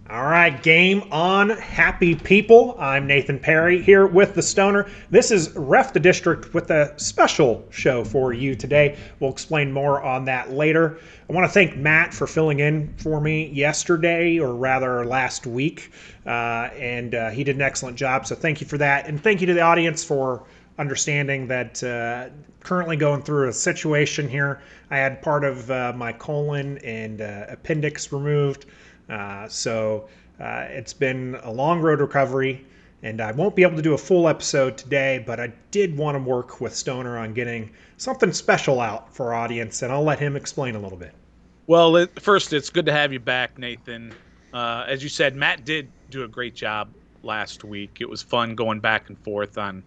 All right, game on, happy people. I'm Nathan Perry here with the Stoner. This is Ref the District with a special show for you today. We'll explain more on that later. I want to thank Matt for filling in for me yesterday, or rather last week, and he did an excellent job. So thank you for that, and thank you to the audience for understanding that currently going through a situation here. I had part of my colon and appendix removed. It's been a long road recovery, and I won't be able to do a full episode today, but I did want to work with Stoner on getting something special out for our audience, and I'll let him explain a little bit. Well, first, it's good to have you back, Nathan. As you said, Matt did do a great job last week. It was fun going back and forth on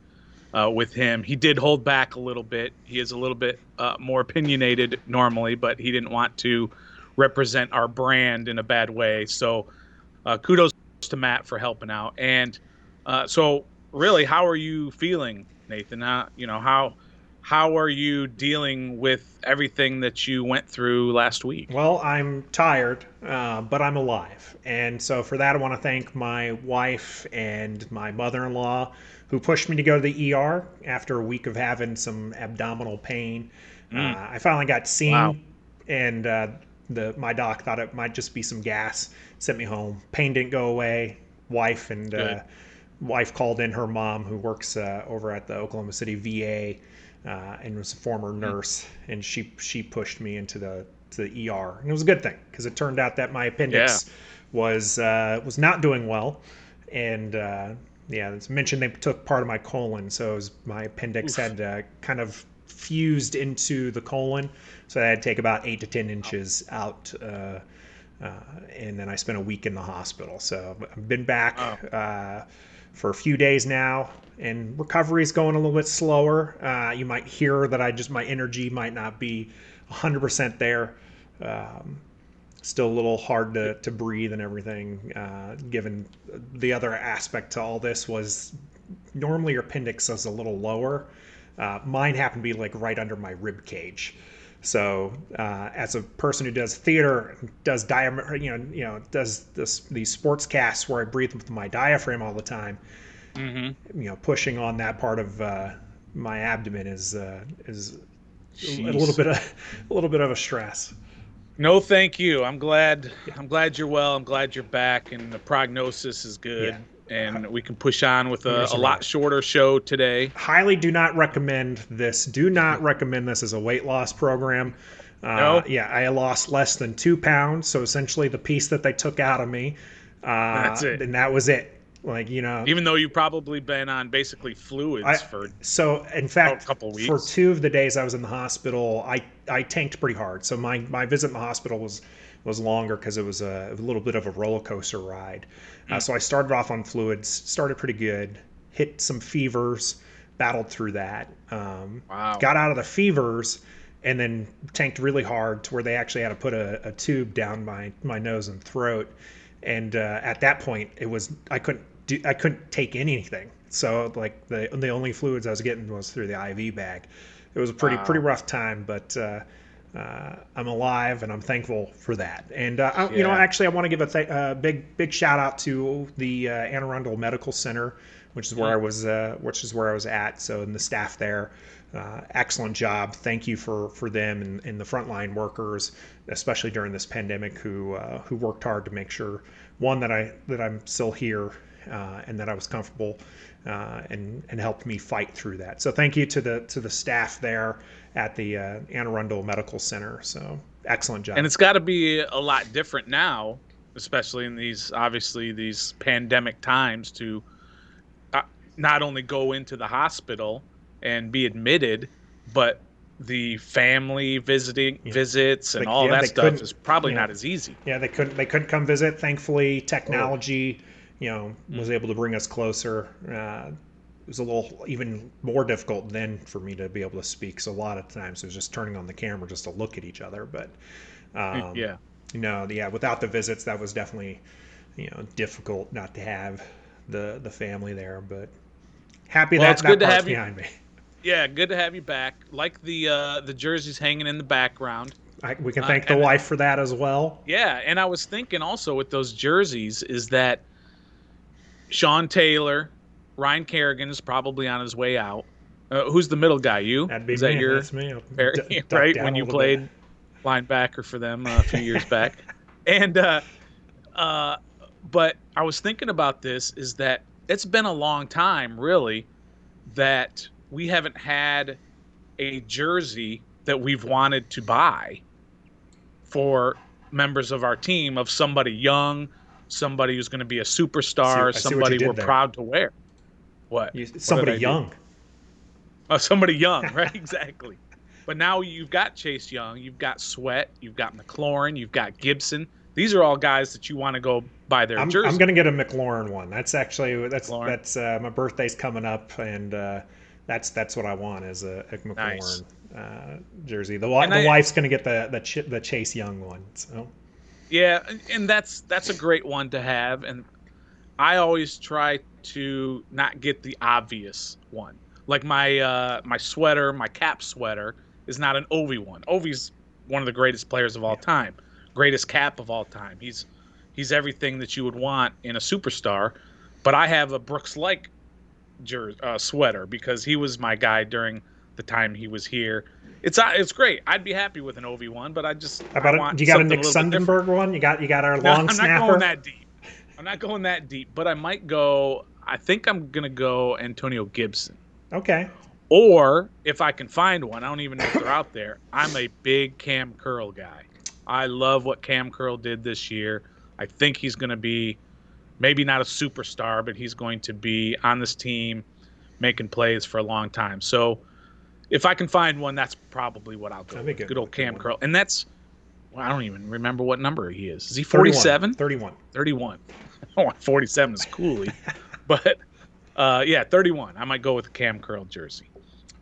with him. He did hold back a little bit. He is a little bit more opinionated normally, but he didn't want to represent our brand in a bad way. So kudos to Matt for helping out. And really, how are you feeling, Nathan? How are you dealing with everything that you went through last week? Well, I'm tired, but I'm alive. And so for that, I want to thank my wife and my mother-in-law who pushed me to go to the ER after a week of having some abdominal pain. Mm, I finally got wow. seen, and my doc thought it might just be some gas, sent me home. Pain didn't go away. Wife and Good. wife called in her mom, who works over at the Oklahoma City VA, and was a former Mm, nurse, and she pushed me into the ER, and it was a good thing because it turned out that my yeah. appendix was not doing well, and yeah, it's mentioned they took part of my colon, so my appendix Oof. had kind of fused into the colon, so I had to take about 8 to 10 inches out. And then I spent a week in the hospital. So I've been back Oh, for a few days now, and recovery is going a little bit slower. You might hear that my energy might not be 100% there. Um, Still a little hard to breathe and everything, given the other aspect to all this was normally your appendix is a little lower. Mine happened to be like right under my rib cage. So, as a person who does theater, does does these sports casts where I breathe with my diaphragm all the time, hmm. pushing on that part of my abdomen is a little Jeez. bit of a little bit of a stress. No, thank you. I'm glad. Yeah, I'm glad you're well. I'm glad you're back, and the prognosis is yeah. good, and we can push on with You're gonna a survive. lot shorter show today. Highly do not recommend this. Do not recommend this as a weight loss program. No, Yeah, I lost less than 2 pounds, so essentially the piece that they took out of me, that's it. and that was it. Even though you've probably been on basically fluids I for so in a fact, couple for weeks. 2 of the days I was in the hospital, I tanked pretty hard. So my visit in the hospital was longer because it was a little bit of a roller coaster ride. Mm, So I started off on fluids, started pretty good, hit some fevers, battled through that, wow. got out of the fevers, and then tanked really hard to where they actually had to put a tube down my nose and throat. And at that point, I couldn't take anything. So like the only fluids I was getting was through the IV bag. It was a pretty Wow. rough time, but I'm alive and I'm thankful for that. And Yeah. actually, I want to give a big shout out to the Anne Arundel Medical Center, Mm, which is where I was at. So, and the staff there, excellent job. Thank you for them and the frontline workers, especially during this pandemic, who worked hard to make sure, one, that I'm still here, and that I was comfortable, and helped me fight through that. So thank you to the staff there at the Anne Arundel Medical Center. So excellent and job. it's got to be a lot different now, especially in these obviously these pandemic times, to uh, not only go into the hospital and be admitted, but the family visiting Yeah, visits and all yeah, that they stuff couldn't, is probably you know, not as easy. yeah, they couldn't come visit. Thankfully, Oh, technology, was mm, able to bring us closer. It was a little even more difficult then for me to be able to speak. So a lot of times it was just turning on the camera just to look at each other. But um, yeah. yeah, without the visits, that was definitely difficult not to have the family there. But happy Well, that it's good that to part's have you. behind me. Yeah, good to have you back. Like the jerseys hanging in the background. We can thank the wife for that as well. Yeah, and I was thinking also with those jerseys is that Sean Taylor, Ryan Kerrigan is probably on his way out. Who's the middle guy? You? That'd be Is that me. your That's me. right Down when a you little bit. played linebacker for them a few years back? And but I was thinking about this is that it's been a long time, really, that we haven't had a jersey that we've wanted to buy for members of our team of somebody young, somebody who's going to be a superstar, I see what you somebody did we're there. proud to wear. What? Somebody young. Somebody young, right? Exactly. But now you've got Chase Young, you've got Sweat, you've got McLaurin, you've got Gibson. These are all guys that you want to go buy their jersey. I'm going to get a McLaurin one. That's my birthday's coming up, and that's what I want is a McLaurin jersey. The wife's going to get the Chase Young one. So yeah, and that's a great one to have. And I always try to not get the obvious one. Like my sweater, my cap sweater is not an Ovi one. Ovi's one of the greatest players of all time, greatest cap of all time. He's everything that you would want in a superstar. But I have a Brooks Like sweater because he was my guy during the time he was here. It's great. I'd be happy with an Ovi one, but you got a Nick Sundenberg one? You got our long snapper? I'm not going that deep. I'm not going that deep, but I might go. I think I'm gonna go Antonio Gibson. Okay. Or if I can find one, I don't even know if they're out there. I'm a big Cam Curl guy. I love what Cam Curl did this year. I think he's going to be maybe not a superstar, but he's going to be on this team making plays for a long time. So if I can find one, that's probably what I'll go with. Good old Cam Curl. And I don't even remember what number he is. Is he 47? 31. 31. Oh, 47 is Cooley. But, 31. I might go with a Cam Curl jersey.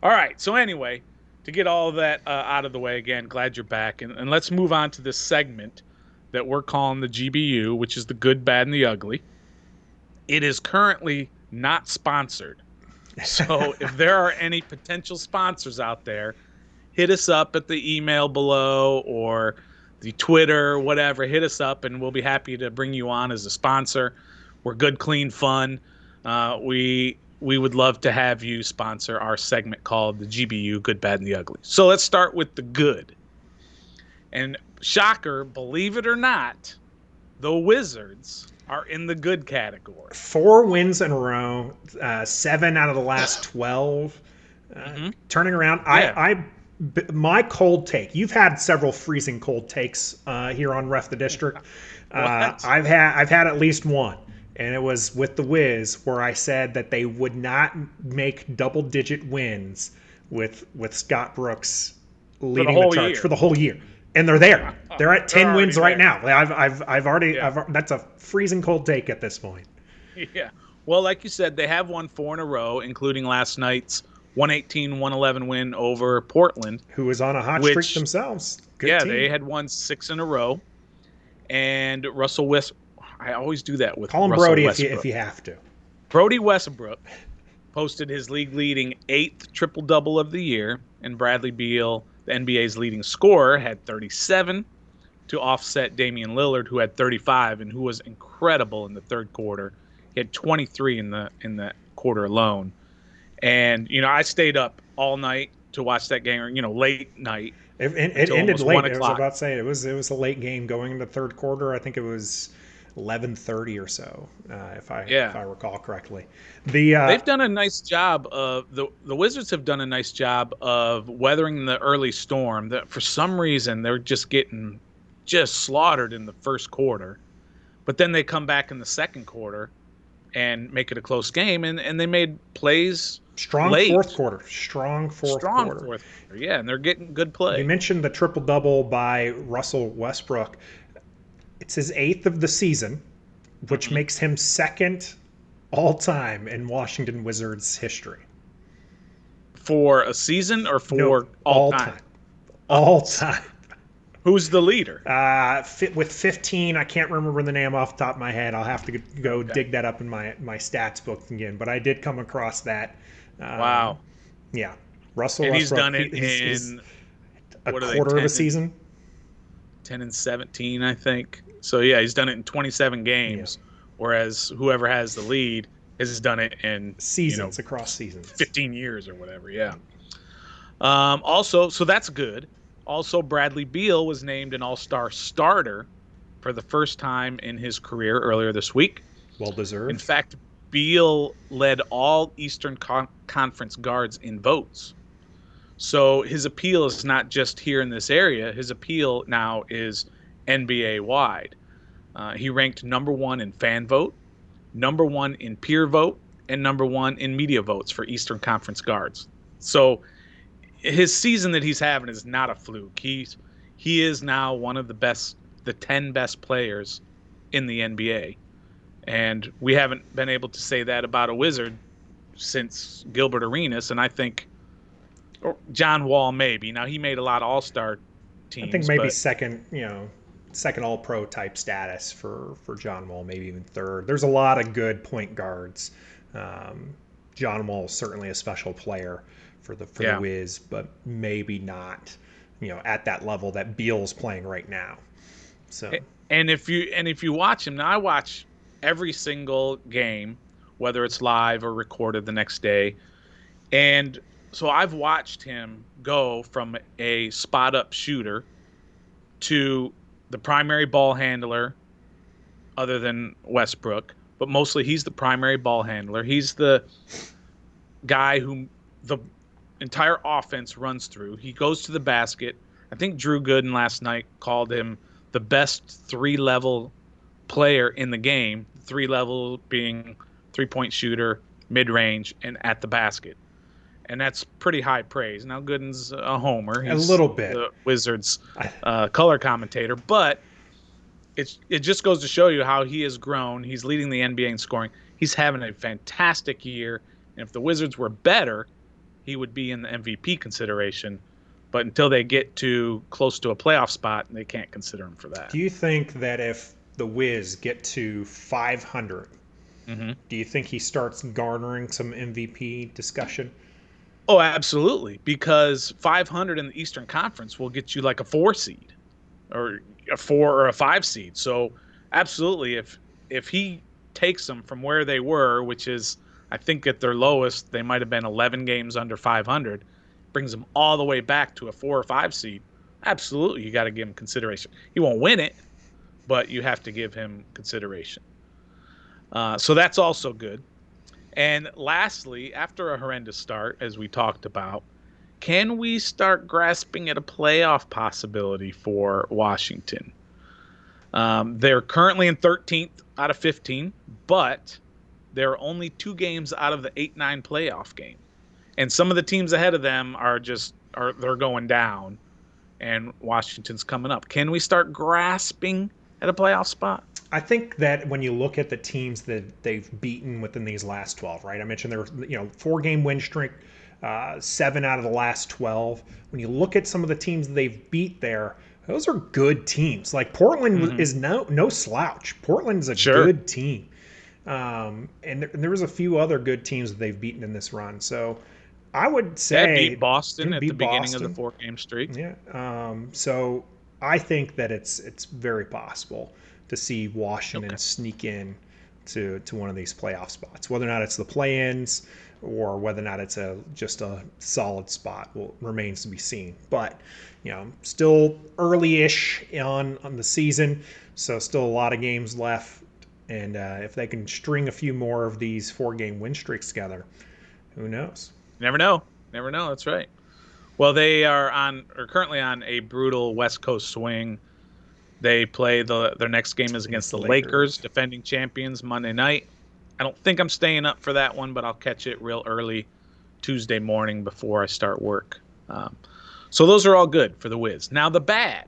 All right. So anyway, to get all of that out of the way, again, glad you're back. And let's move on to this segment that we're calling the GBU, which is the good, bad, and the ugly. It is currently not sponsored. So if there are any potential sponsors out there, hit us up at the email below or the Twitter, whatever. Hit us up, and we'll be happy to bring you on as a sponsor. We're good, clean fun. We would love to have you sponsor our segment called the GBU, Good, Bad, and the Ugly. So let's start with the good. And shocker, believe it or not, the Wizards are in the good category. 4 wins in a row, 7 out of the last 12. Turning around. Yeah. My cold take. You've had several freezing cold takes here on Ref the District. I've had at least one. And it was with the Wiz, where I said that they would not make double-digit wins with Scott Brooks leading the charge for the whole year. And they're there. They're at 10 wins right now. I've already that's a freezing cold take at this point. Yeah. Well, like you said, they have won 4 in a row, including last night's 118-111 win over Portland, who was on a hot streak themselves. Good team. They had won 6 in a row. And Russell Westbrook. I always do that with Call him Russell Brody Westbrook. if you have to. Brody Westbrook posted his league-leading 8th triple-double of the year, and Bradley Beal, the NBA's leading scorer, had 37 to offset Damian Lillard, who had 35 and who was incredible in the third quarter. He had 23 in the quarter alone. And I stayed up all night to watch that game, or late night. It ended late. I was about to say it was a late game going into the third quarter. I think it was 11:30 or so, if I recall correctly. They've done a nice job of the Wizards have done a nice job of weathering the early storm. That for some reason they're just getting slaughtered in the first quarter, but then they come back in the second quarter and make it a close game, and they made plays. Strong late. Fourth quarter. Strong fourth quarter. Yeah, and they're getting good play. You mentioned the triple double by Russell Westbrook. It's his 8th of the season, which makes him second all-time in Washington Wizards history. For a season or for all time? All time. Who's the leader? With 15, I can't remember the name off the top of my head. I'll have to go dig that up in my stats book again. But I did come across that. Wow. Yeah. Russell and Westbrook. He's done it in a quarter of a season. 10-17, I think. So yeah, he's done it in 27 games, whereas whoever has the lead has done it in seasons, across seasons, 15 years or whatever. Yeah. Also, so that's good. Also, Bradley Beal was named an All-Star starter for the first time in his career earlier this week. Well deserved. In fact, Beal led all Eastern Conference guards in votes. So his appeal is not just here in this area. His appeal now is NBA wide. He ranked number 1 in fan vote, number 1 in peer vote, and number 1 in media votes for Eastern Conference guards. So his season that he's having is not a fluke. He is now one of the 10 best players in the NBA. And we haven't been able to say that about a Wizard since Gilbert Arenas, and I think John Wall maybe. Now, he made a lot of all-star teams. I think maybe second all-pro type status for John Wall, maybe even third. There's a lot of good point guards. John Wall is certainly a special player for the Wiz, but maybe not, at that level that Beal's playing right now. So, and if you watch him, now I watch every single game, whether it's live or recorded the next day, and so I've watched him go from a spot-up shooter to the primary ball handler, other than Westbrook, but mostly he's the primary ball handler. He's the guy who the entire offense runs through. He goes to the basket. I think Drew Gooden last night called him the best 3-level player in the game. 3-level being three-point shooter, mid-range, and at the basket. And that's pretty high praise. Now, Gooden's a homer. He's a little bit. The Wizards color commentator. But it just goes to show you how he has grown. He's leading the NBA in scoring. He's having a fantastic year. And if the Wizards were better, he would be in the MVP consideration. But until they get to close to a playoff spot, they can't consider him for that. Do you think that if the Wiz get to 500, do you think he starts garnering some MVP discussion? Oh, absolutely. Because 500 in the Eastern Conference will get you like a 4 seed or a 4 or a 5 seed. So absolutely, if he takes them from where they were, which is, I think at their lowest, they might have been 11 games under 500, brings them all the way back to a 4 or 5 seed, absolutely, you got to give him consideration. He won't win it, but you have to give him consideration. So that's also good. And lastly, after a horrendous start, as we talked about, can we start grasping at a playoff possibility for Washington? They're currently in 13th out of 15, but they're only 2 games out of the 8-9 playoff game. And some of the teams ahead of them they're going down, and Washington's coming up. Can we start grasping at a playoff spot? I think that when you look at the teams that they've beaten within these last 12, right? I mentioned their 4-game win streak, 7 out of the last 12. When you look at some of the teams they've beat there, those are good teams. Like Portland is no slouch. Portland's a good team. And there was a few other good teams that they've beaten in this run. So I would say they beat Boston at the beginning of the 4-game streak. Yeah. So I think that it's very possible to see Washington sneak in to one of these playoff spots. Whether or not it's the play-ins or whether or not it's just a solid spot remains to be seen. But still early-ish on the season, so still a lot of games left. And if they can string a few more of these 4-game win streaks together, who knows? Never know. That's right. Well, they are currently on a brutal West Coast swing. They play their next game is against the Lakers, defending champions, Monday night. I don't think I'm staying up for that one, but I'll catch it real early Tuesday morning before I start work. So those are all good for the Wiz. Now the bad.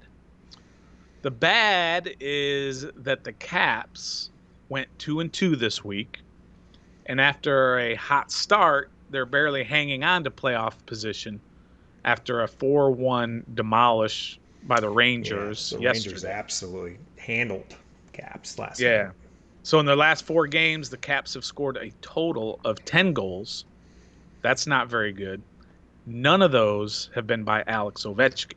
The bad is that the Caps went 2-2 this week, and after a hot start, they're barely hanging on to playoff position after a 4-1 demolish by the Rangers yesterday. Rangers absolutely handled Caps last night. Yeah. So in their last 4 games, the Caps have scored a total of 10 goals. That's not very good. None of those have been by Alex Ovechkin.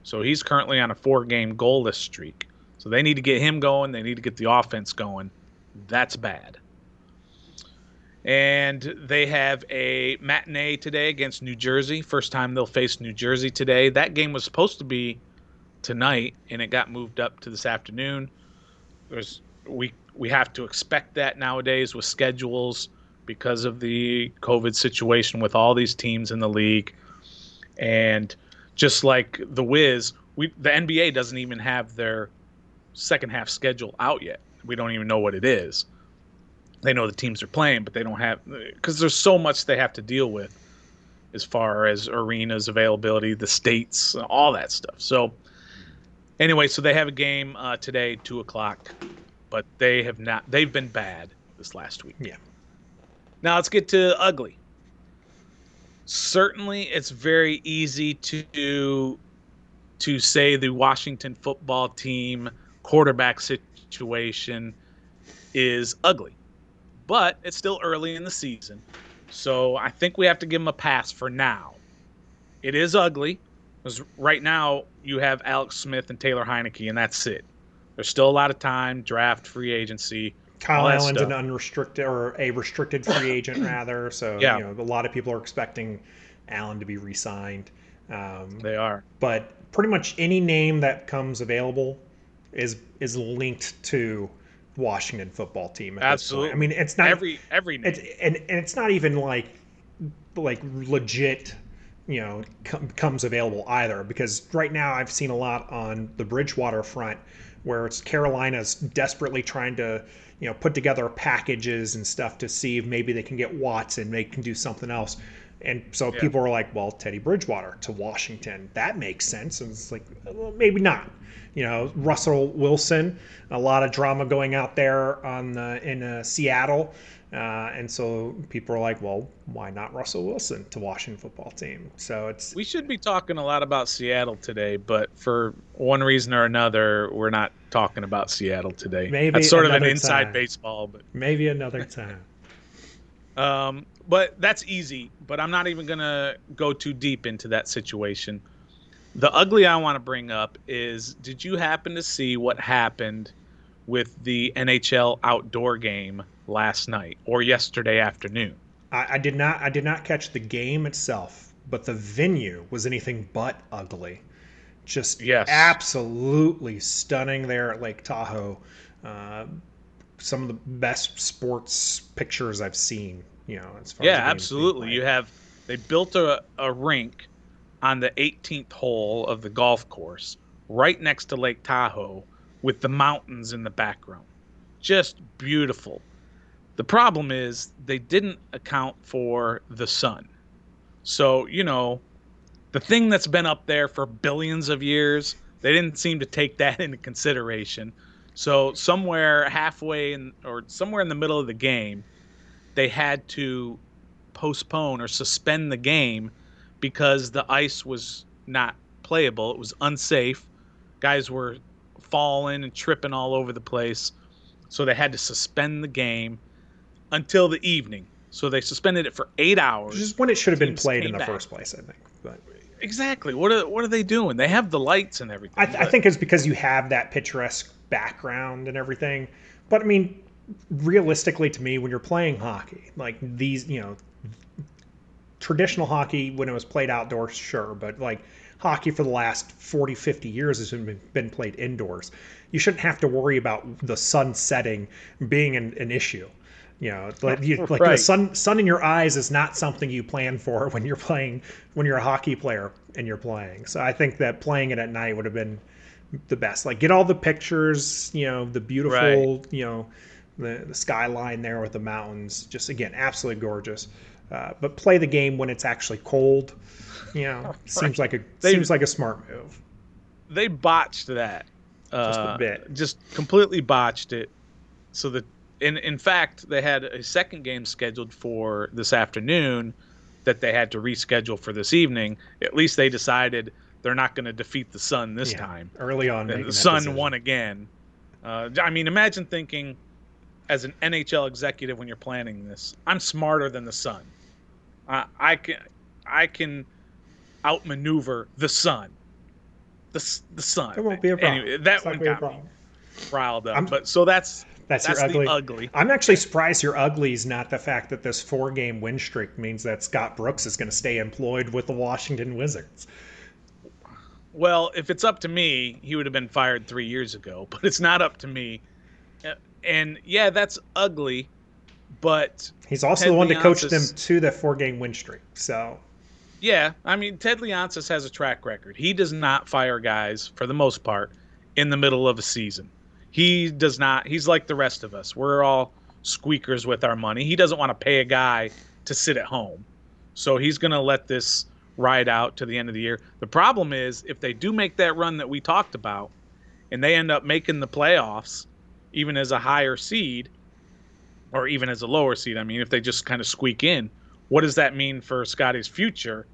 So he's currently on a 4-game goalless streak. So they need to get him going. They need to get the offense going. That's bad. And they have a matinee today against New Jersey. First time they'll face New Jersey today. That game was supposed to be tonight, and it got moved up to this afternoon. We have to expect that nowadays with schedules because of the COVID situation with all these teams in the league. And just like the Wiz, the NBA doesn't even have their second half schedule out yet. We don't even know what it is. They know the teams are playing, but they don't have, because there's so much they have to deal with as far as arenas availability, the states, all that stuff. So anyway, so they have a game today, 2:00, but they've been bad this last week. Yeah. Now let's get to ugly. Certainly, it's very easy to say the Washington football team quarterback situation is ugly, but it's still early in the season, so I think we have to give them a pass for now. It is ugly because right now you have Alex Smith and Taylor Heineke, and that's it. There's still a lot of time, draft, free agency. Kyle Allen's an unrestricted or a restricted free agent rather, so yeah. A lot of people are expecting Allen to be re-signed. They are, but pretty much any name that comes available is linked to Washington football team. At absolutely. This point. I mean, it's not every name. And it's not even like legit. Comes available either, because right now I've seen a lot on the Bridgewater front where it's Carolina's desperately trying to put together packages and stuff to see if maybe they can get Watson, they can do something else. And so people are like, well, Teddy Bridgewater to Washington, that makes sense. And it's like, well, maybe not. Russell Wilson, a lot of drama going out there in Seattle. And so people are like, well, why not Russell Wilson to Washington football team? So we should be talking a lot about Seattle today, but for one reason or another, we're not talking about Seattle today. Maybe that's sort of an time. inside baseball, but maybe another time. But that's easy. But I'm not even gonna go too deep into that situation. The ugly I want to bring up is: did you happen to see what happened with the NHL outdoor game last night or yesterday afternoon? I did not. I did not catch the game itself, but the venue was anything but ugly. Just absolutely stunning there at Lake Tahoe. Some of the best sports pictures I've seen. As far as absolutely. They built a rink on the 18th hole of the golf course right next to Lake Tahoe with the mountains in the background. Just beautiful. The problem is they didn't account for the sun. So, the thing that's been up there for billions of years, they didn't seem to take that into consideration. So somewhere halfway or somewhere in the middle of the game, they had to postpone or suspend the game because the ice was not playable. It was unsafe. Guys were falling and tripping all over the place. So they had to suspend the game until the evening. So they suspended it for 8 hours. Which is when it should have been played in the first place, I think. But exactly. What are they doing? They have the lights and everything. I think it's because you have that picturesque background and everything. But I mean, realistically, to me, when you're playing hockey, like these, traditional hockey when it was played outdoors, sure, but like hockey for the last 40, 50 years has been played indoors. You shouldn't have to worry about the sun setting being an issue. Right. The sun in your eyes is not something you plan for when you're a hockey player and you're playing. So I think that playing it at night would have been the best. Like, get all the pictures, the beautiful, right. The skyline there with the mountains, just again, absolutely gorgeous. But play the game when it's actually cold. Seems like a smart move. They botched that just a bit, just completely botched it. So that in fact, they had a second game scheduled for this afternoon that they had to reschedule for this evening. At least they decided they're not going to defeat the Sun this time. Early on, and the Sun won again. I mean, imagine thinking, as an NHL executive, when you're planning this, I'm smarter than the Sun. I can outmaneuver the Sun. the son. It won't be a problem. Anyway, that It's not one gonna be a got me problem. riled up. I'm- But so that's your the ugly. ugly. I'm actually surprised your ugly is not the fact that this 4-game win streak means that Scott Brooks is going to stay employed with the Washington Wizards. Well, if it's up to me, he would have been fired 3 years ago. But it's not up to me. And yeah, that's ugly. But He's also Ted the one to coach Leonsis- them to the 4-game win streak. So Yeah, I mean, Ted Leonsis has a track record. He does not fire guys, for the most part, in the middle of a season. He does not. He's like the rest of us. We're all squeakers with our money. He doesn't want to pay a guy to sit at home. So he's going to let this ride out to the end of the year. The problem is, if they do make that run that we talked about, and they end up making the playoffs, even as a higher seed, or even as a lower seed, I mean, if they just kind of squeak in, what does that mean for Scotty's future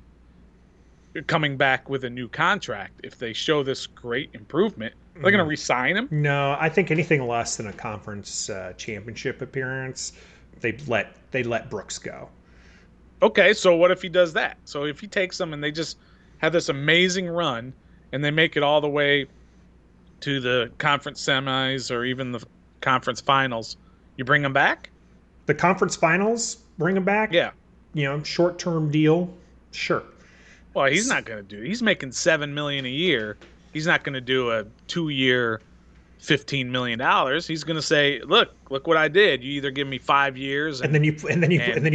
coming back with a new contract? If they show this great improvement, they're going to re-sign him? no, I think anything less than a conference championship appearance, they let Brooks go. Okay, so what if he does that? So if he takes them and they just have this amazing run and they make it all the way to the conference semis or even the conference finals, you bring him back? The conference finals, bring him back. Yeah. Short-term deal, sure. Well, he's not going to do it. He's making $7 million a year. He's not going to do a 2-year, $15 million. He's going to say, "Look what I did. You either give me 5 years, And then you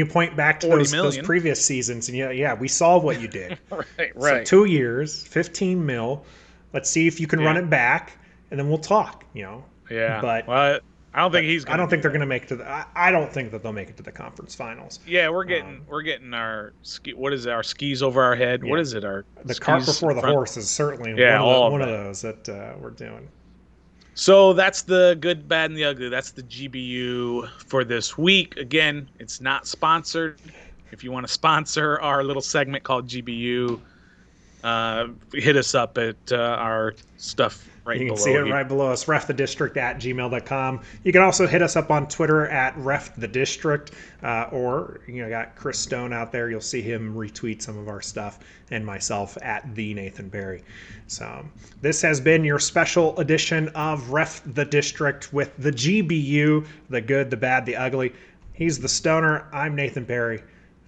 point back to those previous seasons, and yeah, we saw what you did. right. So 2 years, 15 mil. Let's see if you can run it back, and then we'll talk. Yeah, but well, I don't think he's. I don't think they're going to make it to the. I don't think that they'll make it to the conference finals. Yeah, we're getting our ski. What is it? Our skis over our head. Yeah. What is it? The cart before the horse is certainly one of those that we're doing. So that's the good, bad, and the ugly. That's the GBU for this week. Again, it's not sponsored. If you want to sponsor our little segment called GBU, hit us up at our stuff right below. You can see it right below us, refthedistrict@gmail.com. You can also hit us up on Twitter at refthedistrict, or got Chris Stone out there. You'll see him retweet some of our stuff, and myself at the Nathan Barry. So this has been your special edition of Ref the District with the GBU, the good, the bad, the ugly. He's the Stoner. I'm Nathan Barry.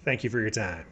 Thank you for your time.